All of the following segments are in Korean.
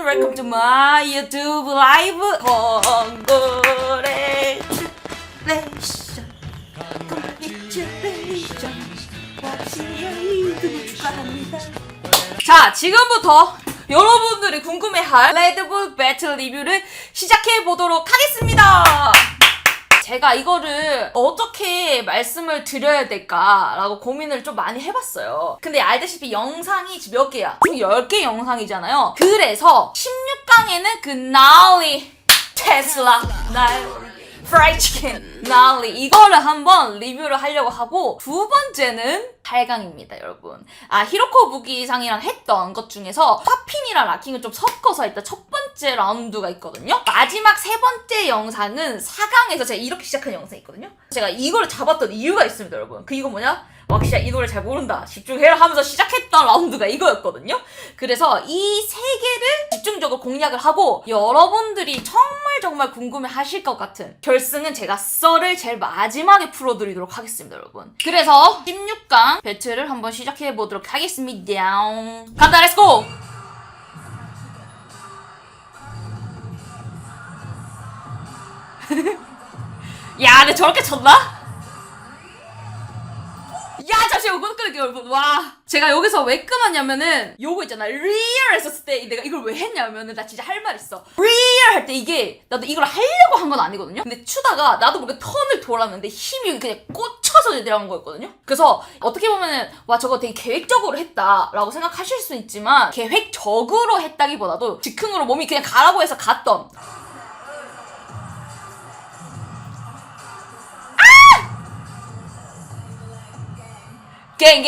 welcome to my YouTube live Congratulations 축하합니다. 자, 지금부터 여러분들이 궁금해할 레드불 배틀 리뷰를 시작해보도록 하겠습니다. 제가 이거를 어떻게 말씀을 드려야 될까라고 고민을 좀 많이 해봤어요. 근데 알다시피 영상이 지금 몇 개야? 총 10개 영상이잖아요. 그래서 16강에는 그 나얼리 테슬라 프라이드 치킨 나얼리 이거를 한번 리뷰를 하려고 하고, 두 번째는 8강입니다, 여러분. 히로코 무기상이랑 했던 것 중에서 파핀이랑 라킹을 좀 섞어서 했던 첫 번째 라운드가 있거든요. 마지막 세 번째 영상은 4강에서 제가 이렇게 시작한 영상이 있거든요. 제가 이거를 잡았던 이유가 있습니다, 여러분. 이거 뭐냐? 와, 진짜 이 노래 잘 모른다, 집중해라 하면서 시작했던 라운드가 이거였거든요. 그래서 이 세 개를 집중적으로 공략을 하고, 여러분들이 정말 궁금해 하실 것 같은 결승은 제가 썰을 제일 마지막에 풀어드리도록 하겠습니다, 여러분. 그래서 16강 배틀을 한번 시작해보도록 하겠습니다. 간다, 렛츠고! 야, 근데 저렇게 쳤나? 야, 잠시만, 이거 끊을게요, 여러분. 와. 제가 여기서 왜 끊었냐면은, 요거 있잖아. 리얼 했었을 때 내가 이걸 왜 했냐면은, 나 진짜 할 말 있어. 리얼 할 때 이게, 나도 이걸 하려고 한 건 아니거든요? 근데 추다가 나도 모르게 턴을 돌았는데 힘이 그냥 꽂혀서 내려간 거였거든요? 그래서 어떻게 보면은, 와, 저거 되게 계획적으로 했다라고 생각하실 수 있지만, 계획적으로 했다기보다도 즉흥으로 몸이 그냥 가라고 해서 갔던. 갱.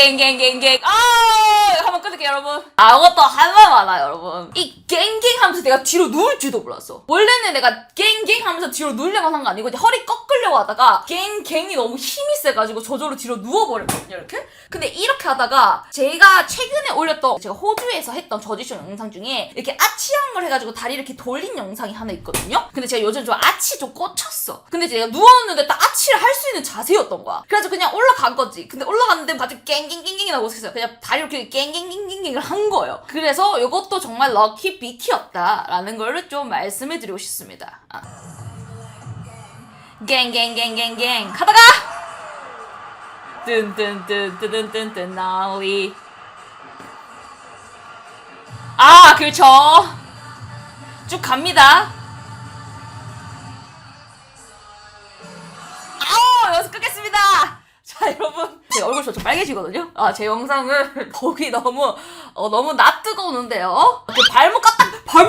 한번 끊을게요, 여러분. 이것도 할 말 많아요, 여러분. 이 갱갱 하면서 내가 뒤로 누울 줄도 몰랐어. 원래는 내가 갱갱 하면서 뒤로 누우려고 한 거 아니고, 이제 허리 꺾으려고 하다가 갱갱이 너무 힘이 세가지고 저절로 뒤로 누워버렸거든요, 이렇게. 근데 이렇게 하다가 제가 최근에 올렸던, 제가 호주에서 했던 저지쇼 영상 중에 이렇게 아치한 걸 해가지고 다리 이렇게 돌린 영상이 하나 있거든요. 근데 제가 요즘 좀 아치 좀 꽂혔어. 근데 제가 누웠는데 딱 아치를 할 수 있는 자세였던 거야. 그래서 그냥 올라간 거지. 근데 올라갔는데 갑자기 갱갱갱갱이 나고 있었어요. 그냥 다리 이렇게 갱갱갱갱갱을 한 거예요. 그래서 이것도 정말 럭키 비키였다라는 걸 좀 말씀해드리고 싶습니다. 갱갱갱갱갱 하다가 뜬뜬뜬뜬뜬뜬뜬 나얼리. 그렇죠. 쭉 갑니다. 여기서 끊겠습니다. 자, 여러분, 제 얼굴 좀 빨개지거든요? 제 영상을 보기 너무 낯뜨거우는데요? 발목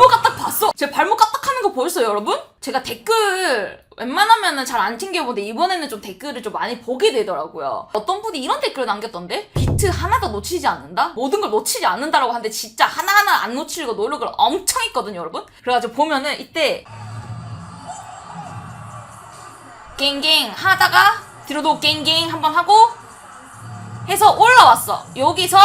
까딱 봤어? 제 발목 까딱 하는 거 보였어요, 여러분? 제가 댓글 웬만하면은 잘 안 챙겨보는데 이번에는 좀 댓글을 좀 많이 보게 되더라고요. 어떤 분이 이런 댓글을 남겼던데? 비트 하나도 놓치지 않는다? 모든 걸 놓치지 않는다라고 하는데 진짜 하나하나 안 놓치려고 노력을 엄청 했거든요, 여러분? 그래가지고 보면은 이때 갱갱 하다가 뒤로도 갱갱 한번 하고 해서 올라왔어. 여기서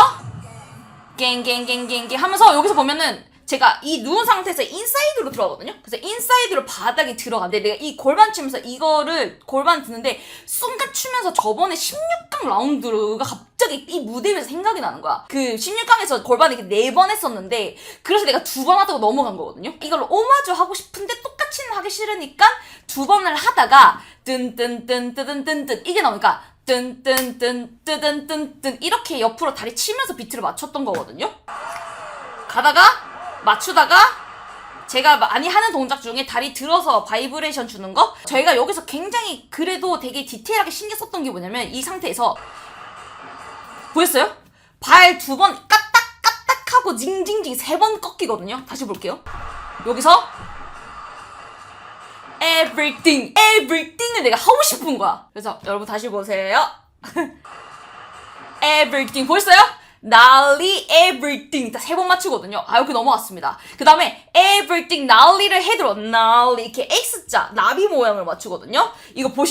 갱갱갱갱갱 하면서 여기서 보면은 제가 이 누운 상태에서 인사이드로 들어가거든요. 그래서 인사이드로 바닥에 들어가는데, 내가 이 골반 치면서 이거를 골반 드는데 순간 추면서 저번에 16강 라운드가 갑자기 이 무대 위에서 생각이 나는 거야. 그 16강에서 골반 이렇게 4번 했었는데, 그래서 내가 2번 하다가 넘어간 거거든요. 이걸로 오마주 하고 싶은데 똑같이는 하기 싫으니까 2번을 하다가 뜬뜬뜬뜨든뜬뜬 이게 나오니까 뜬뜬뜬뜨든뜬뜬 이렇게 옆으로 다리 치면서 비트를 맞췄던 거거든요. 가다가 맞추다가 제가 많이 하는 동작 중에 다리 들어서 바이브레이션 주는 거, 저희가 여기서 굉장히 그래도 되게 디테일하게 신경 썼던 게 뭐냐면, 이 상태에서 보였어요? 발 2번 까딱 하고 징징징 3번 꺾이거든요. 다시 볼게요. 여기서 everything을 내가 하고 싶은 거야. 그래서 여러분 다시 보세요. everything 보였어요? 나얼리 everything 다 3번 맞추거든요. 이렇게 넘어갔습니다. 그 다음에 everything 나얼리를 해들어. 나얼리 이렇게 X자 나비 모양을 맞추거든요. 이거 본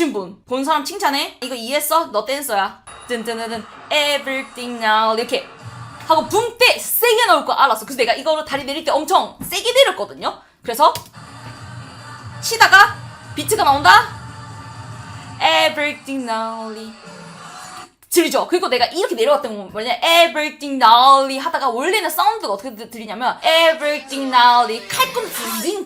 사람 칭찬해. 이거 이해했어? 너 댄서야. 뜬뜬뜬 everything 나얼리 이렇게 하고 붐 때 세게 나올 거 알았어. 그래서 내가 이거를 다리 내릴 때 엄청 세게 내렸거든요. 그래서 치다가 비트가 나온다. everything 나얼리 들리죠? 그리고 내가 이렇게 내려갔던 건 뭐냐, everything gnarly 하다가 원래는 사운드가 어떻게 들리냐면 everything gnarly 칼꿈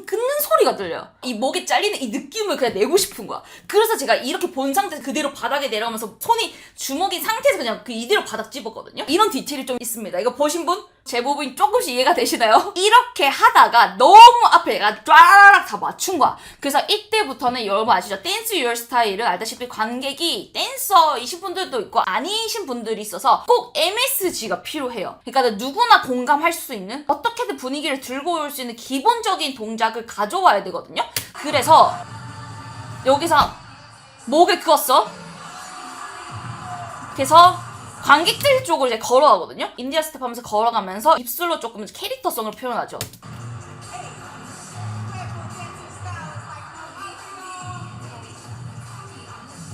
끊는 소리가 들려요. 이 목에 잘리는 이 느낌을 그냥 내고 싶은 거야. 그래서 제가 이렇게 본 상태에서 그대로 바닥에 내려가면서 손이 주먹인 상태에서 그냥 그 이대로 바닥 집었거든요. 이런 디테일이 좀 있습니다. 이거 보신 분? 제 부분이 조금씩 이해가 되시나요? 이렇게 하다가 너무 앞에 내가 쫙 다 맞춘 거야. 그래서 이때부터는 여러분 아시죠? 댄스 유얼 스타일은 알다시피 관객이 댄서이신 분들도 있고 아니신 분들이 있어서 꼭 MSG가 필요해요. 그러니까 누구나 공감할 수 있는 어떻게든 분위기를 들고 올 수 있는 기본적인 동작을 가져와야 되거든요. 그래서 여기서 목을 그었어. 그래서 관객들 쪽으로 이제 걸어가거든요. 인디아 스텝 하면서 걸어가면서 입술로 조금 캐릭터성을 표현하죠.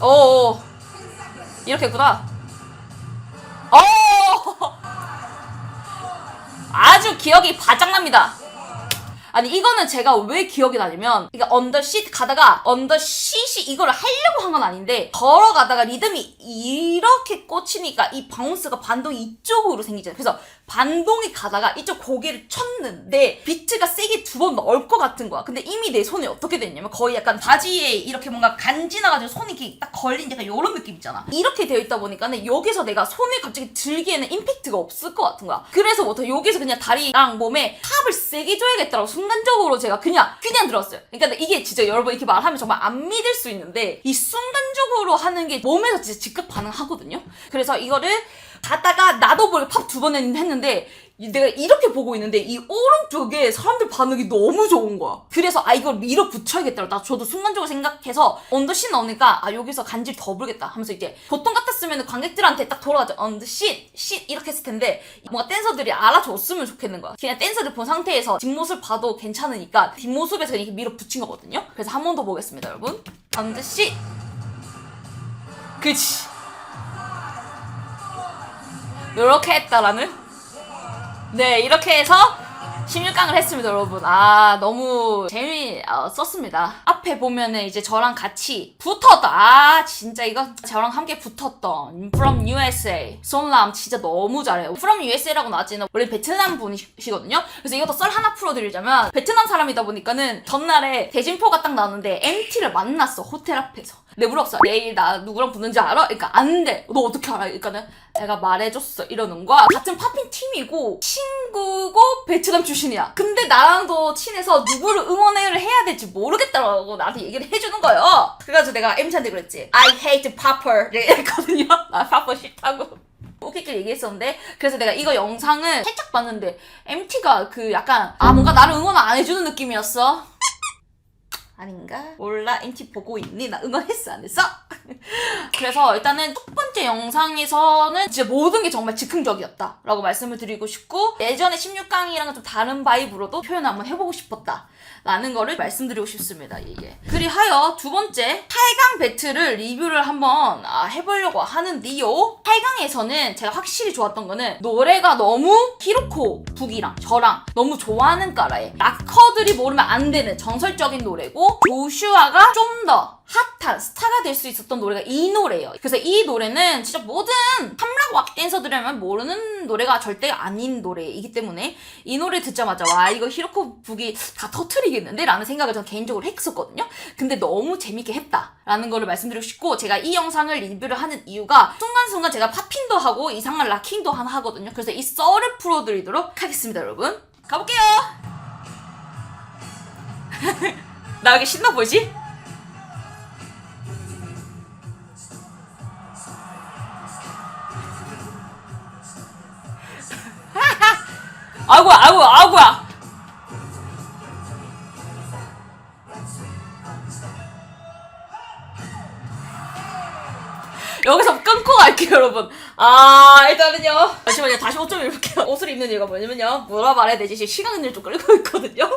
오, 이렇게 했구나. 아주 기억이 바짝납니다. 아니 이거는 제가 왜 기억이 나냐면 이게 언더시트 가다가 언더시시 이거를 하려고 한 건 아닌데 걸어가다가 리듬이 이렇게 꽂히니까 이 바운스가 반동이 이쪽으로 생기잖아요. 그래서 반동이 가다가 이쪽 고개를 쳤는데 비트가 세게 두 번 넣을 것 같은 거야. 근데 이미 내 손이 어떻게 됐냐면 거의 약간 바지에 이렇게 뭔가 간지나가지고 손이 이렇게 딱 걸린 약간 이런 느낌 있잖아. 이렇게 되어 있다 보니까는 여기서 내가 손을 갑자기 들기에는 임팩트가 없을 것 같은 거야. 그래서 뭐 여기서 그냥 다리랑 몸에 탑을 세게 줘야겠다라고 순간적으로 제가 그냥 들었어요. 그러니까 이게 진짜 여러분 이렇게 말하면 정말 안 믿을 수 있는데 이 순간적으로 하는 게 몸에서 진짜 즉각 반응하거든요. 그래서 이거를 가다가 나도 모르게 팝 2번 했는데 내가 이렇게 보고 있는데 이 오른쪽에 사람들 반응이 너무 좋은 거야. 그래서 이걸 밀어붙여야겠다. 저도 순간적으로 생각해서 언더신 넣으니까 여기서 간질 더 불겠다 하면서 이제 보통 같았으면 관객들한테 딱 돌아가죠. 언더신 이렇게 했을 텐데 뭔가 댄서들이 알아줬으면 좋겠는 거야. 그냥 댄서를 본 상태에서 뒷모습 봐도 괜찮으니까 뒷모습에서 이렇게 밀어붙인 거거든요. 그래서 한 번 더 보겠습니다, 여러분. 언더신 그치 요렇게 했다라는 네, 이렇게 해서 16강을 했습니다, 여러분. 너무 재미있었습니다. 앞에 보면은 이제 저랑 같이 붙었다. 진짜 이거 저랑 함께 붙었던 From USA 손람 진짜 너무 잘해요. From USA라고 나왔지만 원래 베트남 분이시거든요. 그래서 이것도 썰 하나 풀어드리자면 베트남 사람이다 보니까는 전날에 대진표가 딱 나왔는데 MT를 만났어, 호텔 앞에서. 내 물어봤어. 내일 나 누구랑 붙는지 알아? 그러니까 안 돼. 너 어떻게 알아? 그러니까는 내가 말해줬어 이러는 거야. 같은 팝핀 팀이고 친구고 베트남 출신이야. 근데 나랑도 친해서 누구를 응원을 해야 될지 모르겠다라고 나한테 얘기를 해주는 거예요. 그래가지고 내가 MT한테 그랬지. I hate popper 이랬거든요. 나 popper 싫다고. 웃기게 얘기했었는데 그래서 내가 이거 영상을 살짝 봤는데 MT가 그 약간 뭔가 나를 응원 안 해주는 느낌이었어. 아닌가? 몰라. MT 보고 있니? 나 응원했어 안 했어? 그래서 일단은 첫 번째 영상에서는 진짜 모든 게 정말 즉흥적이었다 라고 말씀을 드리고 싶고 예전에 16강이랑은 좀 다른 바이브로도 표현을 한번 해보고 싶었다 라는 거를 말씀드리고 싶습니다. 이게 그리하여 두 번째 8강 배틀을 리뷰를 한번 해보려고 하는데요. 8강에서는 제가 확실히 좋았던 거는 노래가 너무 히로코 북이랑 저랑 너무 좋아하는 까라에 락커들이 모르면 안 되는 정설적인 노래고 조슈아가 좀 더 핫한 스타가 될 수 있었던 노래가 이 노래예요. 그래서 이 노래는 진짜 모든 탐락 왁 댄서들이라면 모르는 노래가 절대 아닌 노래이기 때문에 이 노래 듣자마자 와 이거 히로코 북이 다 터트리겠는데? 라는 생각을 저는 개인적으로 했었거든요. 근데 너무 재밌게 했다 라는 거를 말씀드리고 싶고 제가 이 영상을 리뷰를 하는 이유가 순간순간 제가 팝핀도 하고 이상한 락킹도 하나 하거든요. 그래서 이 썰을 풀어드리도록 하겠습니다, 여러분. 가볼게요. 나 왜 이렇게 신나 보이지? 아구야. 여기서 끊고 갈게요, 여러분. 일단은요. 잠시만요. 다시 옷 좀 입을게요. 옷을 입는 이유가 뭐냐면요. 뭐라 말해야 되지? 지금 시간을 좀 끌고 있거든요.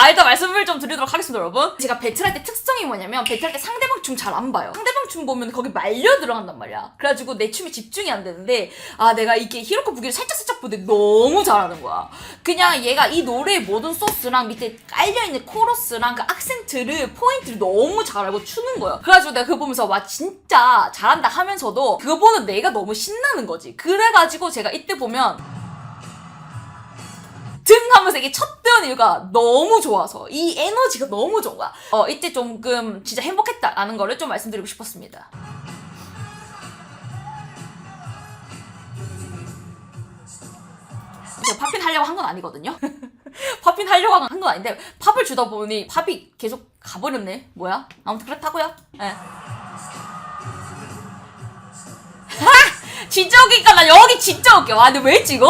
일단 말씀을 좀 드리도록 하겠습니다, 여러분. 제가 배틀할 때 특성이 뭐냐면, 배틀할 때 상대방 춤 잘 안 봐요. 상대방 춤 보면 거기 말려 들어간단 말이야. 그래가지고 내 춤에 집중이 안 되는데, 내가 이게 히로코 무기를 살짝살짝 보는데 너무 잘하는 거야. 그냥 얘가 이 노래의 모든 소스랑 밑에 깔려있는 코러스랑 그 악센트를, 포인트를 너무 잘 알고 추는 거야. 그래가지고 내가 그거 보면서, 와, 진짜 잘한다 하면서도, 그거 보는 내가 너무 신나는 거지. 그래가지고 제가 이때 보면, 등 하면서 이게 첫 뜨는 이유가 너무 좋아서 이 에너지가 너무 좋아. 이때 조금 진짜 행복했다라는 거를 좀 말씀드리고 싶었습니다. 제가 팝핀 하려고 한 건 아니거든요. 팝핀 하려고 한 건 아닌데 팝을 주다 보니 팝이 계속 가버렸네. 뭐야? 아무튼 그렇다고요. 예. 진짜 웃기니까 나 여기 진짜 웃겨. 근데 왜 했지 이거?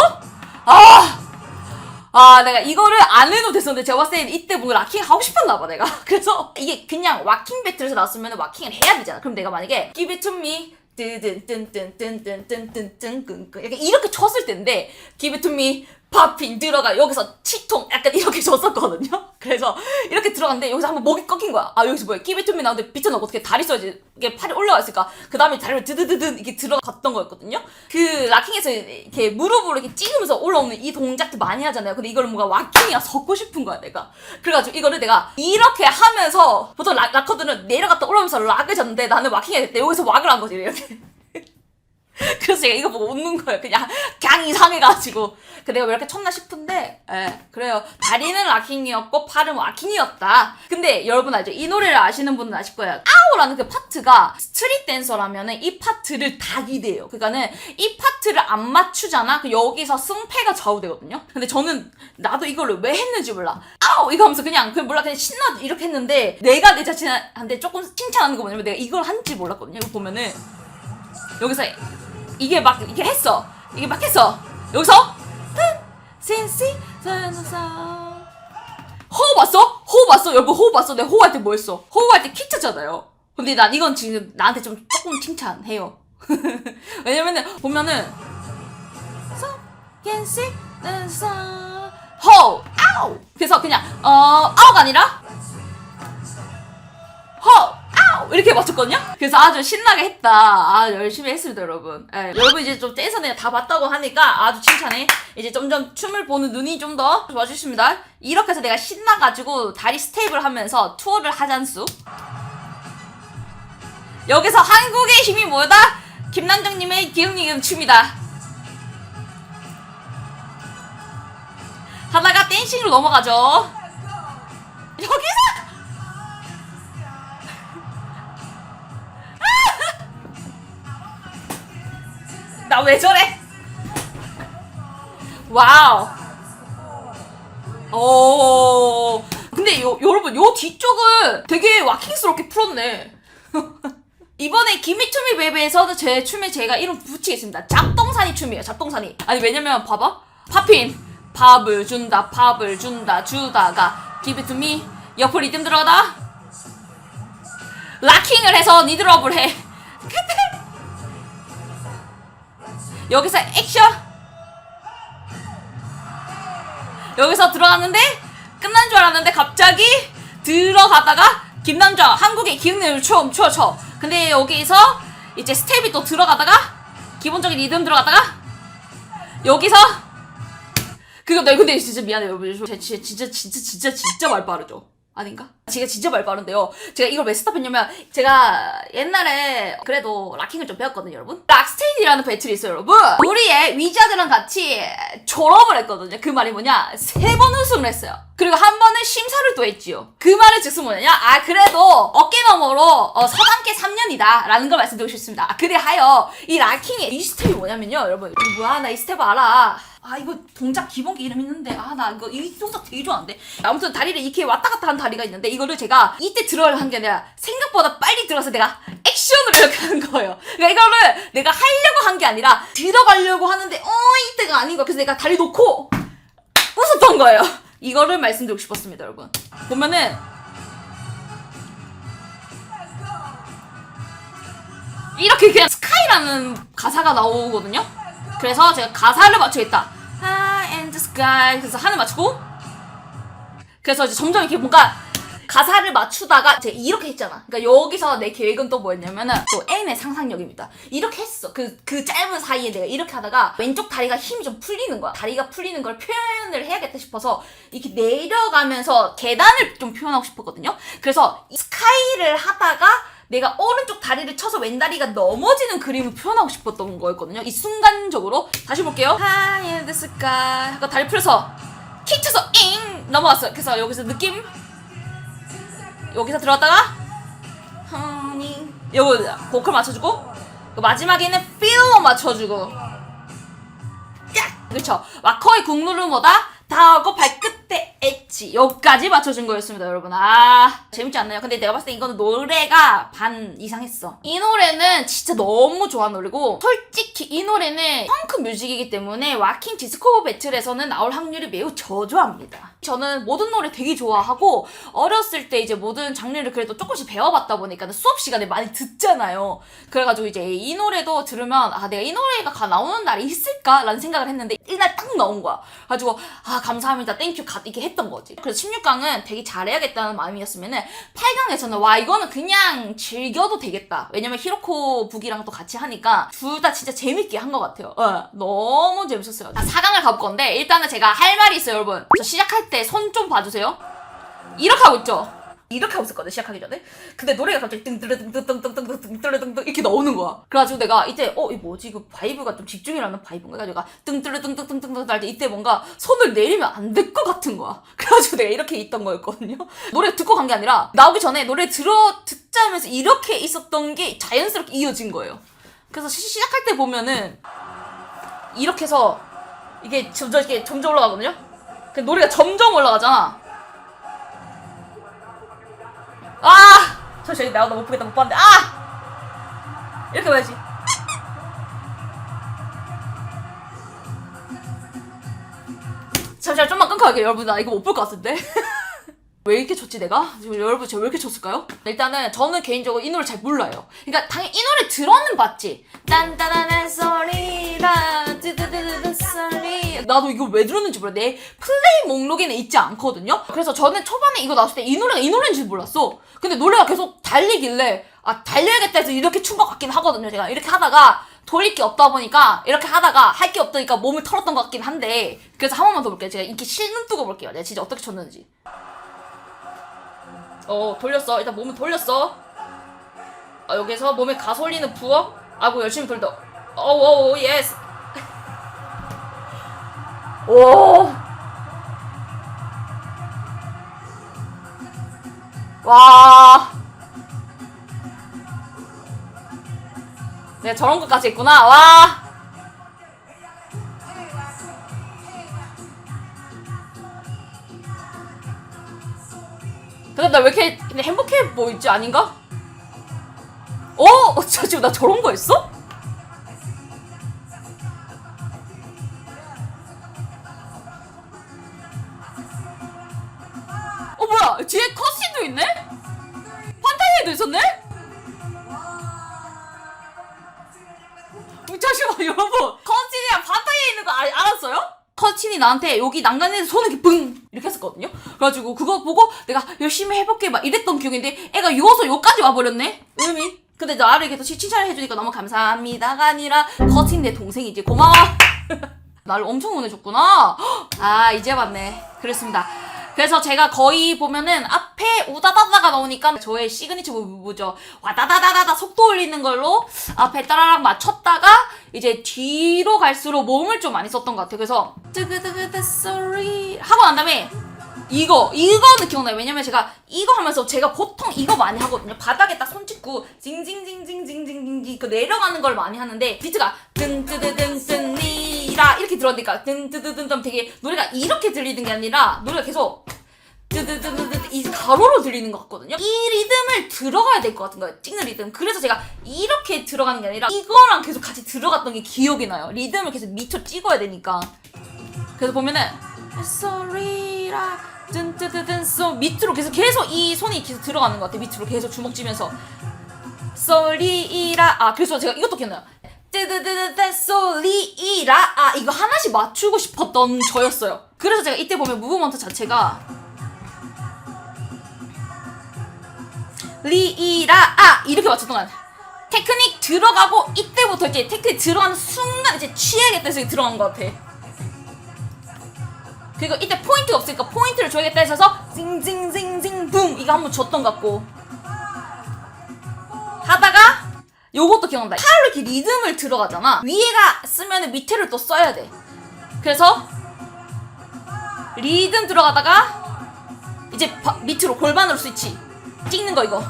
내가 이거를 안 해도 됐었는데 제가 봤을 때 이때 뭐 락킹 하고 싶었나봐 내가. 그래서 이게 그냥 왁킹 배틀에서 나왔으면 왁킹을 해야 되잖아. 그럼 내가 만약에 Give it to me 뜬뜬뜬뜬뜬뜬뜬뜬뜬 약간 이렇게 쳤을 텐데 Give it to me 팝핀 들어가 여기서 치통 약간 이렇게 줬었거든요. 그래서 이렇게 들어갔는데 여기서 한번 목이 꺾인 거야. 여기서 뭐야 Give it to me 나오는데 비춰놓고 어떻게 다리 써야지 이게 팔이 올라가 있을까. 그 다음에 다리를 드드드드 이렇게 들어갔던 거였거든요. 그 락킹에서 이렇게 무릎으로 이렇게 찍으면서 올라오는 이 동작도 많이 하잖아요. 근데 이거를 뭔가 왁킹이랑 섞고 싶은 거야 내가. 그래가지고 이거를 내가 이렇게 하면서 보통 락커들은 내려갔다 올라오면서 락을 졌는데 나는 왁킹 해야 돼. 여기서 왁을 한 거지 이렇게. 그래서 제가 이거 보고 웃는 거예요. 그냥 이상해가지고. 내가 왜 이렇게 쳤나 싶은데, 그래요. 다리는 락킹이었고 팔은 왁킹이었다. 근데 여러분 알죠? 이 노래를 아시는 분은 아실 거예요. 아오라는 그 파트가 스트릿 댄서라면은 이 파트를 다 기대요. 그러니까는 이 파트를 안 맞추잖아? 여기서 승패가 좌우되거든요. 근데 저는 나도 이거를 왜 했는지 몰라. 아오! 이거 하면서 그냥 신나 이렇게 했는데 내가 내 자신한테 조금 칭찬하는 거 뭐냐면 내가 이걸 한지 몰랐거든요. 이거 보면은 여기서 이게 막 했어. 이게 막 했어. 여기서 호흡 왔어? 호흡 왔어? 여러분 호흡 왔어? 내가 호흡할 때 뭐 했어? 호흡할 때 키 쳤잖아요. 근데 난 이건 지금 나한테 좀 조금 칭찬해요. 왜냐면은 보면은 호흡 아우 그래서 그냥 아우가 아니라 호흡 이렇게 맞췄거든요? 그래서 아주 신나게 했다. 열심히 했습니다, 여러분. 여러분 이제 좀 댄서네 다 봤다고 하니까 아주 칭찬해. 이제 점점 춤을 보는 눈이 좀 더 좋아지십니다. 이렇게 해서 내가 신나가지고 다리 스텝을 하면서 투어를 하잔수. 여기서 한국의 힘이 뭐다? 김난정님의 기흥이음 춤이다. 하다가 댄싱으로 넘어가죠. 여기서 나 왜 저래? 와우. 근데 여러분 요 뒤쪽은 되게 왁킹스럽게 풀었네. 이번에 기미투미 베이베에서도 제 춤에 제가 이름 붙이겠습니다. 잡동사니 춤이에요. 잡동사니. 아니 왜냐면 봐봐. 팝핀 밥을 준다 주다가 give it to me 옆으로 리듬 들어가다 락킹을 해서 니드럽을 해. 여기서 액션 여기서 들어갔는데 끝난 줄 알았는데 갑자기 들어가다가 김남정 한국의 기흥내를 춰 근데 여기서 이제 스텝이 또 들어가다가 기본적인 리듬 들어가다가 여기서 근데 진짜 미안해요 여러분 진짜 말 빠르죠 아닌가? 제가 진짜 말 빠른데요. 제가 이걸 왜 스탑했냐면 제가 옛날에 그래도 락킹을 좀 배웠거든요, 여러분. 락스테이지라는 배틀이 있어요, 여러분. 우리의 위자들랑 같이 졸업을 했거든요. 그 말이 뭐냐? 3번 우승을 했어요. 그리고 한 번은 심사를 또 했지요. 그 말의 즉슨 뭐냐냐? 그래도 어깨 너머로 서당계 3년이다 라는 걸 말씀드리고 싶습니다. 그래하여 이 락킹의 이 스텝이 뭐냐면요, 여러분. 뭐야, 나 이 스텝 알아. 이거 동작 기본기 이름 있는데 나 이거 이 동작 되게 좋아하는데 아무튼 다리를 이렇게 왔다 갔다 하는 다리가 있는데 이거를 제가 이때 들어가려고 한 게 아니라 생각보다 빨리 들어가서 내가 액션으로 이렇게 하는 거예요. 그러니까 이거를 내가 하려고 한 게 아니라 들어가려고 하는데 이때가 아닌 거야. 그래서 내가 다리 놓고 웃었던 거예요. 이거를 말씀드리고 싶었습니다, 여러분. 보면은 이렇게 그냥 스카이라는 가사가 나오거든요. 그래서 제가 가사를 맞추겠다. High in the sky. 그래서 하늘 맞추고, 그래서 이제 점점 이렇게 뭔가 가사를 맞추다가 제가 이렇게 했잖아. 그러니까 여기서 내 계획은 또 뭐였냐면은 또 N의 상상력입니다. 이렇게 했어. 그 짧은 사이에 내가 이렇게 하다가 왼쪽 다리가 힘이 좀 풀리는 거야. 다리가 풀리는 걸 표현을 해야겠다 싶어서 이렇게 내려가면서 계단을 좀 표현하고 싶었거든요. 그래서 스카이를 하다가 내가 오른쪽 다리를 쳐서 왼다리가 넘어지는 그림을 표현하고 싶었던 거였거든요. 이 순간적으로. 다시 볼게요. High in the sky 하고 다리 풀어서 킥 쳐서 잉 넘어갔어요. 그래서 여기서 느낌, 여기서 들어갔다가 허니 요거 보컬 맞춰주고, 마지막에는 필로 맞춰주고, 깍! 그쵸? 와커의 국룰은뭐다? 다 하고 발끝에 엣지 여기까지 맞춰준 거였습니다, 여러분. 아, 재밌지 않나요? 근데 내가 봤을 때 이거는 노래가 반 이상 했어. 이 노래는 진짜 너무 좋아하는 노래고, 솔직히 이 노래는 펑크 뮤직이기 때문에 와킹 디스코 배틀에서는 나올 확률이 매우 저조합니다. 저는 모든 노래 되게 좋아하고, 어렸을 때 이제 모든 장르를 그래도 조금씩 배워봤다 보니까 수업 시간에 많이 듣잖아요. 그래가지고 이제 이 노래도 들으면 아, 내가 이 노래가 나오는 날이 있을까? 라는 생각을 했는데 이날 딱 나온 거야. 그래가지고 아, 감사합니다, 땡큐, 이렇게 했던 거지. 그래서 16강은 되게 잘해야겠다는 마음이었으면은 8강에서는 와, 이거는 그냥 즐겨도 되겠다. 왜냐면 히로코 북이랑 또 같이 하니까 둘 다 진짜 재밌게 한 것 같아요. 너무 재밌었어요. 4강을 가볼 건데 일단은 제가 할 말이 있어요, 여러분. 저 시작할 때 손 좀 봐주세요. 이렇게 하고 있죠? 이렇게 하고 있었거든, 시작하기 전에. 근데 노래가 갑자기 뜬뜨르등뜨등뜨등뜨등뜨등 이렇게 나오는 거야. 그래가지고 내가 이때 이거 뭐지? 이거 바이브가 좀 집중이라는 바이브인가? 그래가지고 내가 뜬뜨르등뜨등뜨등 할 때 이때 뭔가 손을 내리면 안 될 것 같은 거야. 그래가지고 내가 이렇게 있던 거였거든요. 노래 듣고 간 게 아니라 나오기 전에 노래 듣자면서 이렇게 있었던 게 자연스럽게 이어진 거예요. 그래서 시작할 때 보면은 이렇게 해서 이게 점점 올라가거든요. 그 노래가 점점 올라가잖아. 아! 저기 내가 못 보겠다, 못 봤는데. 아! 이렇게 봐야지. 잠시만, 좀만 끊고 할게요, 여러분. 나 이거 못 볼 것 같은데. 왜 이렇게 쳤지, 내가? 여러분, 제가 왜 이렇게 쳤을까요? 일단은 저는 개인적으로 이 노래 잘 몰라요. 그러니까 당연히 이 노래 들어는 봤지. 딴따라란 소리라 뚜두두두두 소리. 나도 이거 왜 들었는지 몰라. 내 플레이 목록에는 있지 않거든요. 그래서 저는 초반에 이거 나왔을 때 이 노래가 이 노래인지 몰랐어. 근데 노래가 계속 달리길래 아, 달려야겠다 해서 이렇게 춘 것 같긴 하거든요. 제가 이렇게 하다가 돌릴 게 없다 보니까 이렇게 하다가 할 게 없다니까 몸을 털었던 것 같긴 한데, 그래서 한 번만 더 볼게요. 제가 이렇게 실눈 뜨고 볼게요. 내가 진짜 어떻게 쳤는지. 돌렸어. 일단 몸을 돌렸어. 여기서 몸에 가솔린을 부어. 아이고, 열심히 돌다. 오, 예스. 오. 와. 내가 저런 것까지 했구나. 와. 근데 나 왜 이렇게 행복해 보이지? 아닌가? 저 지금 나 저런 거 했어? 뭐야? 뒤에 컷신도 있네? 판타지에도 있었네? 잠시만, 여러분. 컷신이랑 판타지에 있는 거 알았어요? 컷신이 나한테 여기 난간에서 손을 이렇게 붕! 이렇게 했었거든요? 그래가지고 그거 보고 내가 열심히 해볼게 막 이랬던 기억인데 애가 요서 요까지 와버렸네? 의미? 근데 나를 이렇게 칭찬을 해주니까 너무 감사합니다가 아니라 컷신 내 동생이지. 고마워. 나를 엄청 응원해줬구나. 아, 이제 봤네. 그렇습니다. 그래서 제가 거의 보면은 앞에 우다다다가 나오니까 저의 시그니처 무브죠. 와다다다다다 속도 올리는 걸로 앞에 따라락 맞췄다가 이제 뒤로 갈수록 몸을 좀 많이 썼던 것 같아요. 그래서 뜨그뜨그뜨 소리 하고 난 다음에 이거는 기억나요. 왜냐면 제가 이거 하면서 제가 보통 이거 많이 하거든요. 바닥에 딱 손 짚고 징징징징징징징 그 내려가는 걸 많이 하는데 비트가 뜬뜨드등뜬니라 이렇게 들어가니까 뜬뜨드든 되게 노래가 이렇게 들리는 게 아니라 노래가 계속 뜨드드드드 이 가로로 들리는 것 같거든요. 이 리듬을 들어가야 될 것 같은 거예요. 찍는 리듬. 그래서 제가 이렇게 들어가는 게 아니라 이거랑 계속 같이 들어갔던 게 기억이 나요. 리듬을 계속 밑으로 찍어야 되니까. 그래서 보면은 소리라 뜬뜨드든 소 밑으로 계속 이 손이 계속 들어가는 것 같아. 밑으로 계속 주먹 쥐면서 솔리라. 아, 그래서 제가 이것도 기억나요. 뜨드드드 솔리라. 아, 이거 하나씩 맞추고 싶었던 저였어요. 그래서 제가 이때 보면 무브먼트 자체가 리이라 아 이렇게 맞췄던 거 같아요. 테크닉 들어가고 이때부터 이제 테크닉 들어가는 순간 이제 취해야겠다 해서 들어간 것 같아. 그리고 이때 포인트가 없으니까 포인트를 줘야겠다 해서 징징징징 붕 이거 한번 줬던 것 같고 하다가 요것도 기억난다. 팔로 이렇게 리듬을 들어가잖아. 위에가 쓰면 밑에를 또 써야 돼. 그래서 리듬 들어가다가 이제 밑으로 골반으로 스위치 찍는 거 이거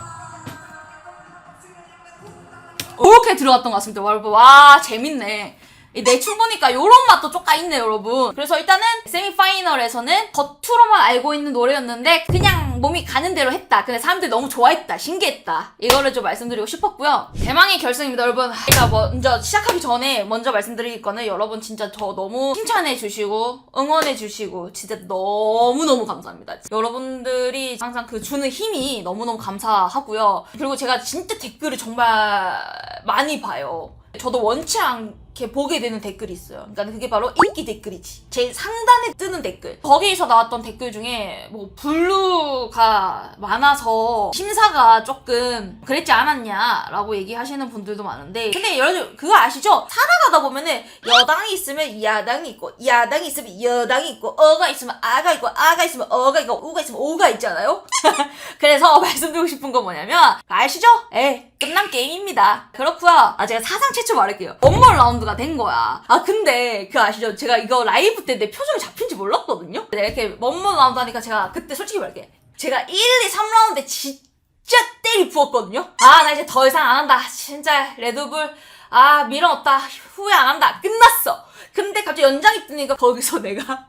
이렇게 들어갔던 것 같습니다. 여러분 와 재밌네. 내춤 보니까 요런 맛도 쪼까 있네 여러분. 그래서 일단은 세미파이널에서는 겉으로만 알고 있는 노래였는데 그냥 몸이 가는 대로 했다. 근데 사람들이 너무 좋아했다. 신기했다. 이거를 좀 말씀드리고 싶었고요. 대망의 결승입니다 여러분. 제가 먼저 시작하기 전에 먼저 말씀드릴 거는 여러분 진짜 저 너무 칭찬해 주시고 응원해 주시고 진짜 너무너무 감사합니다. 여러분들이 항상 그 주는 힘이 너무너무 감사하고요. 그리고 제가 진짜 댓글을 정말 많이 봐요. 저도 원치 않게 보게 되는 댓글이 있어요. 그러니까 그게 바로 인기 댓글이지. 제일 상단에 뜨는 댓글. 거기에서 나왔던 댓글 중에 뭐 블루가 많아서 심사가 조금 그랬지 않았냐라고 얘기하시는 분들도 많은데 근데 여러분 그거 아시죠? 살아가다 보면은 여당이 있으면 야당이 있고 야당이 있으면 여당이 있고 어가 있으면 아가 있고 아가 있으면 어가 있고 우가 있으면 오가 있잖아요? 그래서 말씀드리고 싶은 건 뭐냐면 아시죠? 끝난 게임입니다. 그렇고요. 제가 사상 최초 말할게요. 원몰 라운드가 된 거야. 근데 그 아시죠? 제가 이거 라이브 때 내 표정이 잡힌지 몰랐거든요? 내가 이렇게 원몰 라운드 하니까 제가 그때 솔직히 말할게. 제가 1, 2, 3라운드 진짜 때리 부었거든요? 나 이제 더 이상 안 한다. 진짜 레드불 밀어넣었다. 후회 안 한다. 끝났어. 근데 갑자기 연장이 뜨니까 거기서 내가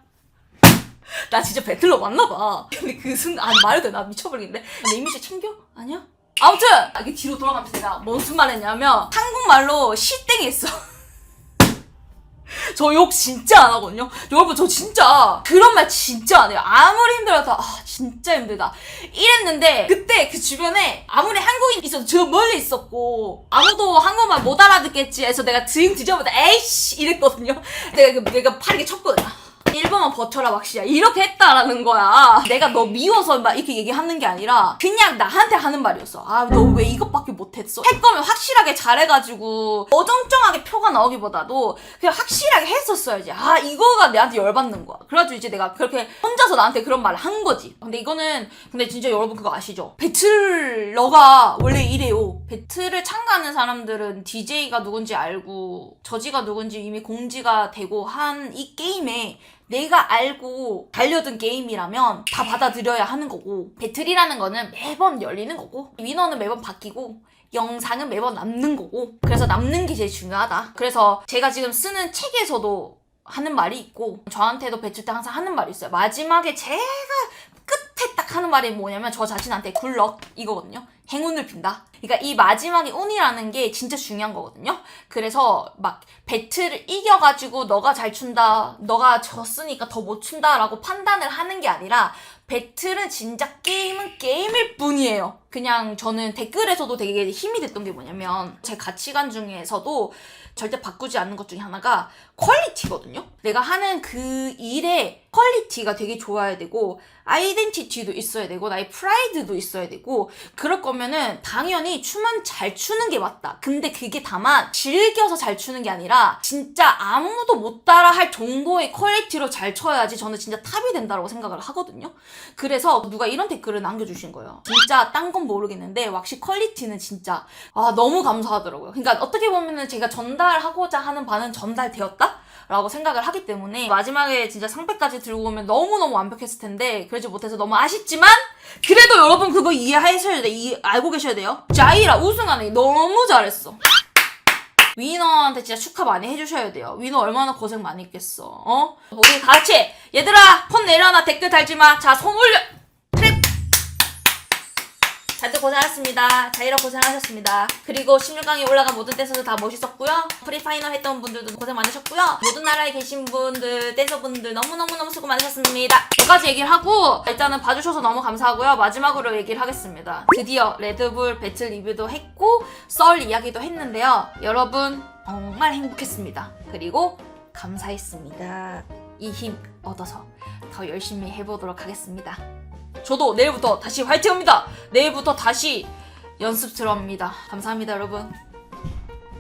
나 진짜 배틀러 맞나봐. 근데 그 순간 말해도 돼. 나 미쳐버리겠는데. 내 이미지 챙겨? 아니야? 아무튼 이게 뒤로 돌아가면서 내가 무슨 말 했냐면 한국말로 시땡이 했어. 저 욕 진짜 안 하거든요. 여러분 저 진짜 그런 말 진짜 안 해요. 아무리 힘들어도 진짜 힘들다 이랬는데 그때 그 주변에 아무리 한국인 있어도 저 멀리 있었고 아무도 한국말 못 알아듣겠지 해서 내가 드잉 뒤져보다 에이씨 이랬거든요. 내가 팔게 쳤거든. 1번만 버텨라 막시야 이렇게 했다라는 거야. 내가 너 미워서 막 이렇게 얘기하는 게 아니라 그냥 나한테 하는 말이었어. 너 왜 이것밖에 못했어? 할 거면 확실하게 잘해가지고 어정쩡하게 표가 나오기보다도 그냥 확실하게 했었어야지. 이거가 내한테 열받는 거야. 그래가지고 이제 내가 그렇게 혼자서 나한테 그런 말을 한 거지. 근데 진짜 여러분 그거 아시죠? 배틀러가 원래 이래요. 배틀을 참가하는 사람들은 DJ가 누군지 알고 저지가 누군지 이미 공지가 되고 한 이 게임에 내가 알고 달려든 게임이라면 다 받아들여야 하는 거고 배틀이라는 거는 매번 열리는 거고 위너는 매번 바뀌고 영상은 매번 남는 거고 그래서 남는 게 제일 중요하다. 그래서 제가 지금 쓰는 책에서도 하는 말이 있고 저한테도 배틀 때 항상 하는 말이 있어요. 마지막에 제가 끝에 딱 하는 말이 뭐냐면 저 자신한테 굿럭 이거거든요. 행운을 빈다. 그러니까 이 마지막에 운이라는 게 진짜 중요한 거거든요. 그래서 막 배틀을 이겨가지고 너가 잘 춘다, 너가 졌으니까 더 못 춘다 라고 판단을 하는 게 아니라 배틀은 진짜 게임은 게임일 뿐이에요. 그냥 저는 댓글에서도 되게 힘이 됐던 게 뭐냐면 제 가치관 중에서도 절대 바꾸지 않는 것 중에 하나가 퀄리티거든요. 내가 하는 그 일의 퀄리티가 되게 좋아야 되고 아이덴티티도 있어야 되고 나의 프라이드도 있어야 되고 그럴 거면은 당연히 춤은 잘 추는 게 맞다. 근데 그게 다만 즐겨서 잘 추는 게 아니라 진짜 아무도 못 따라 할 정도의 퀄리티로 잘 춰야지 저는 진짜 탑이 된다고 생각을 하거든요. 그래서 누가 이런 댓글을 남겨주신 거예요. 진짜 딴 건 모르겠는데 확실히 퀄리티는 진짜 너무 감사하더라고요. 그러니까 어떻게 보면은 제가 전달하고자 하는 바는 전달되었다? 라고 생각을 하기 때문에 마지막에 진짜 상패까지 들고 오면 너무너무 완벽했을 텐데 그러지 못해서 너무 아쉽지만 그래도 여러분 그거 이해하셔야 돼. 알고 계셔야 돼요. 자이라 우승하네. 너무 잘했어. 위너한테 진짜 축하 많이 해주셔야 돼요. 위너 얼마나 고생 많이 했겠어. 우리 같이 얘들아 폰 내려놔. 댓글 달지마. 자 손 올려. 트랩. 다들 고생하셨습니다. 자이라 고생하셨습니다. 그리고 16강에 올라간 모든 댄서들 다 멋있었고요. 프리파이널 했던 분들도 고생 많으셨고요. 모든 나라에 계신 분들, 댄서분들 너무너무너무 수고 많으셨습니다. 여기까지 얘기를 하고 일단은 봐주셔서 너무 감사하고요. 마지막으로 얘기를 하겠습니다. 드디어 레드불 배틀 리뷰도 했고 썰 이야기도 했는데요. 여러분 정말 행복했습니다. 그리고 감사했습니다. 이 힘 얻어서 더 열심히 해보도록 하겠습니다. 저도 내일부터 다시 화이팅합니다. 내일부터 다시 연습 들어갑니다. 감사합니다 여러분.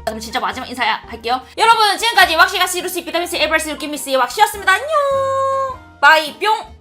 그럼 진짜 마지막 인사 할게요. 여러분 지금까지 왁시가시 루시 비타민C 에버스 루키미스의 왁시였습니다. 안녕 바이 뿅.